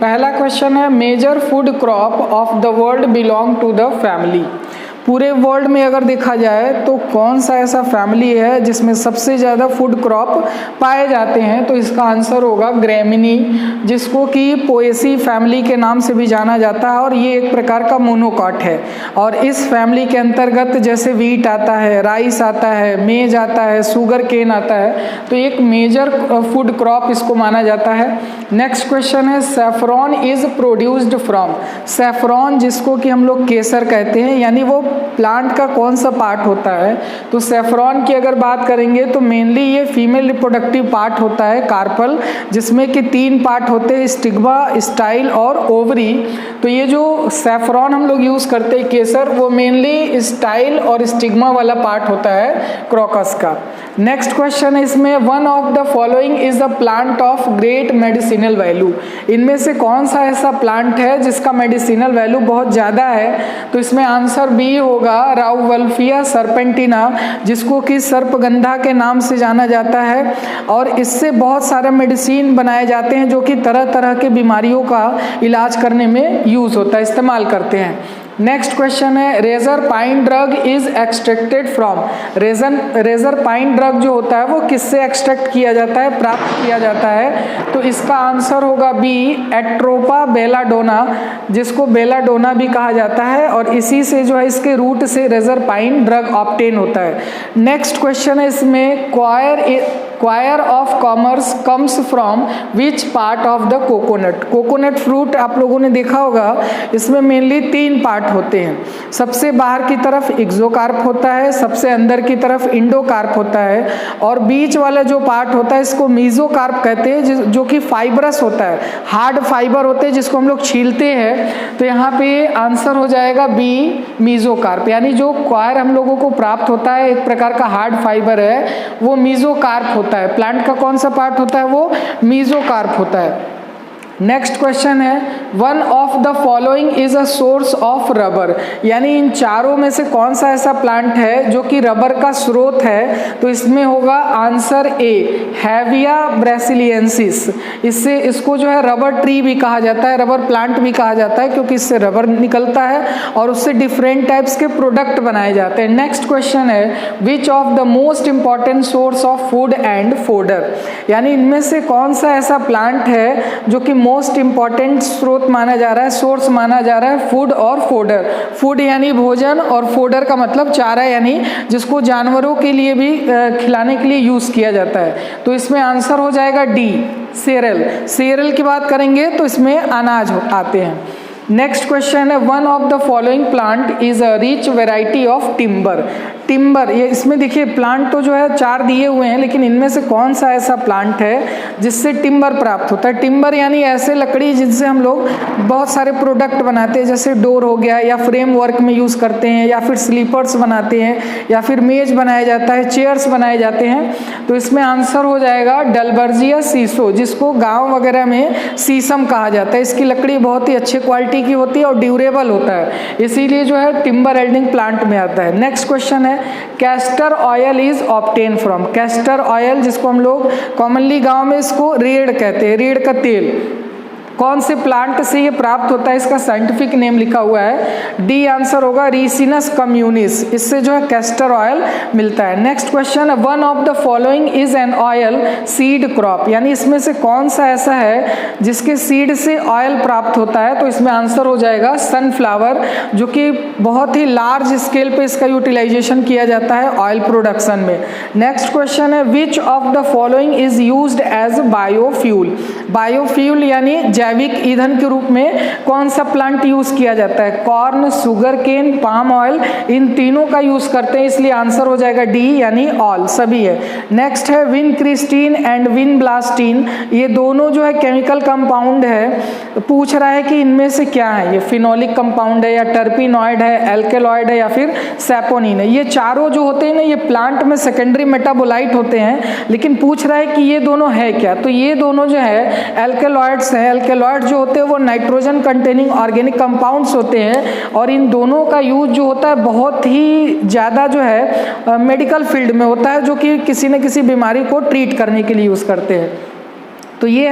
पहला क्वेश्चन है major food crop of the world belong to the family. पूरे world में अगर देखा जाए तो कौन सा ऐसा फैमिली है जिसमें सबसे ज़्यादा फूड क्रॉप पाए जाते हैं, तो इसका आंसर होगा ग्रेमिनी, जिसको कि पोएसी फैमिली के नाम से भी जाना जाता है और ये एक प्रकार का मोनोकॉट है। और इस फैमिली के अंतर्गत जैसे वीट आता है, राइस आता है, मेज आता है, शुगर केन आता है, तो एक मेजर फूड क्रॉप इसको माना जाता है। नेक्स्ट क्वेश्चन है saffron is produced from. Saffron जिसको कि हम लोग केसर कहते हैं, यानी वो प्लांट का कौन सा पार्ट होता है, तो सैफरॉन की अगर बात करेंगे तो मेनली ये फीमेल रिप्रोडक्टिव पार्ट होता है, कार्पल, जिसमें कि 3 पार्ट होते हैं, स्टिग्मा, स्टाइल और ओवरी। तो ये जो सैफरॉन हम लोग यूज़ करते हैं केसर, वो मेनली स्टाइल और स्टिग्मा वाला पार्ट होता है क्रोकस का। नेक्स्ट क्वेश्चन है इसमें one of the following is a plant of great medicinal value. इनमें से कौन सा ऐसा प्लांट है जिसका मेडिसिनल वैल्यू बहुत ज़्यादा है, तो इसमें आंसर बी होगा राउवल्फिया सर्पेंटिना, जिसको कि सर्पगंधा के नाम से जाना जाता है। और इससे बहुत सारे मेडिसिन बनाए जाते हैं जो कि तरह तरह के बीमारियों का इलाज करने में यूज़ होता है, इस्तेमाल करते हैं। नेक्स्ट क्वेश्चन है reserpine drug is extracted from. Reserpine drug जो होता है वो किससे एक्सट्रैक्ट किया जाता है, प्राप्त किया जाता है, तो इसका आंसर होगा बी एट्रोपा बेलाडोना, जिसको बेलाडोना भी कहा जाता है, और इसी से जो है इसके रूट से रेजर पाइन ड्रग ऑब्टेन होता है। नेक्स्ट क्वेश्चन है इसमें coir of commerce comes from which part of the coconut. Coconut fruit आप लोगों ने देखा होगा, इसमें मेनली 3 पार्ट होते हैं। सबसे बाहर की तरफ एक्सोकार्प होता है, सबसे अंदर की तरफ इंडोकार्प होता है, और बीच वाला जो पार्ट होता है इसको मीजोकार्प कहते हैं, जो कि फाइबरस होता है, हार्ड फाइबर होते हैं जिसको हम लोग छीलते हैं। तो यहाँ पे आंसर हो जाएगा बी मीजोकार्प, यानी जो क्वायर हम लोगों को प्राप्त होता है एक प्रकार का हार्ड फाइबर है, वो मीजोकार्प होता है। प्लांट का कौन सा पार्ट होता है, वो मीजोकार्प होता है। नेक्स्ट क्वेश्चन है one of the following is a source of rubber, यानी इन चारों में से कौन सा ऐसा प्लांट है जो कि रबर का स्रोत है, तो इसमें होगा आंसर ए हैविया ब्रासिलियंसिस। इसको जो है रबर ट्री भी कहा जाता है, रबर प्लांट भी कहा जाता है, क्योंकि इससे रबर निकलता है और उससे डिफरेंट टाइप्स के प्रोडक्ट बनाए जाते हैं। नेक्स्ट क्वेश्चन है which of the most important source of food and fodder, यानी इनमें से कौन सा ऐसा प्लांट है जो कि मोस्ट इंपॉर्टेंट स्रोत माना जा रहा है, सोर्स माना जा रहा है फूड और फोडर। फूड यानी भोजन और फोडर का मतलब चारा, यानी जिसको जानवरों के लिए भी खिलाने के लिए यूज़ किया जाता है। तो इसमें आंसर हो जाएगा डी सेरल। सेरल की बात करेंगे तो इसमें अनाज आते हैं। नेक्स्ट क्वेश्चन है one of the following plant is a rich variety of timber. Timber, ये इसमें देखिए प्लांट तो जो है 4 दिए हुए हैं, लेकिन इनमें से कौन सा ऐसा प्लांट है जिससे टिम्बर प्राप्त होता है। टिम्बर यानी ऐसे लकड़ी जिनसे हम लोग बहुत सारे प्रोडक्ट बनाते हैं, जैसे डोर हो गया, या फ्रेम वर्क में यूज़ करते हैं, या फिर स्लीपर्स बनाते हैं, या फिर मेज बनाया जाता है, चेयर्स बनाए जाते हैं। तो इसमें आंसर हो जाएगा डलबर्जिया सीसो, जिसको गाँव वगैरह में सीसम कहा जाता है। इसकी लकड़ी बहुत ही अच्छे क्वालिटी की होती है और ड्यूरेबल होता है, इसीलिए जो है टिम्बर एल्डिंग प्लांट में आता है। नेक्स्ट क्वेश्चन है castor oil is obtain from. Castor oil जिसको हम लोग कॉमनली गांव में इसको रेड़ कहते हैं, रेड़ का तेल, कौन से प्लांट से ये प्राप्त होता है, इसका साइंटिफिक नेम लिखा हुआ है, डी आंसर होगा रीसिनस कम्युनिस, इससे जो है कैस्टर ऑयल मिलता है। नेक्स्ट क्वेश्चन है one of the following is an oil seed crop, यानी इसमें से कौन सा ऐसा है जिसके सीड से ऑयल प्राप्त होता है, तो इसमें आंसर हो जाएगा सनफ्लावर, जो कि बहुत ही लार्ज स्केल पे इसका यूटिलाइजेशन किया जाता है ऑयल प्रोडक्शन में। नेक्स्ट क्वेश्चन है which of the following is used as biofuel. Biofuel यानी जैविक ईंधन के रूप में कौन सा प्लांट यूज किया जाता है, corn, sugar cane, palm oil, इन तीनों का यूज करते हैं, इसलिए आंसर हो जाएगा डी यानी ऑल, सभी है। नेक्स्ट है विनक्रिस्टीन एंड विनब्लास्टीन, ये दोनों जो है केमिकल कंपाउंड है, पूछ रहा है कि इनमें से क्या है, ये फिनोलिक कंपाउंड है या टर्पिनॉइड है, एल्केलॉइड है या फिर सैपोनिन है। ये चारों जो होते हैं ना, ये प्लांट में सेकेंडरी मेटाबोलाइट होते हैं, लेकिन पूछ रहा है कि ये दोनों है क्या, तो ये दोनों जो है एल्केलॉइड्स हैं। एल्केलॉइड जो होते हैं वो नाइट्रोजन कंटेनिंग ऑर्गेनिक कंपाउंड्स होते हैं, और इन दोनों का यूज जो होता है बहुत ही ज़्यादा जो है मेडिकल फील्ड में होता है, जो कि किसी न किसी बीमारी को ट्रीट करने के लिए यूज़ करते हैं। तो ये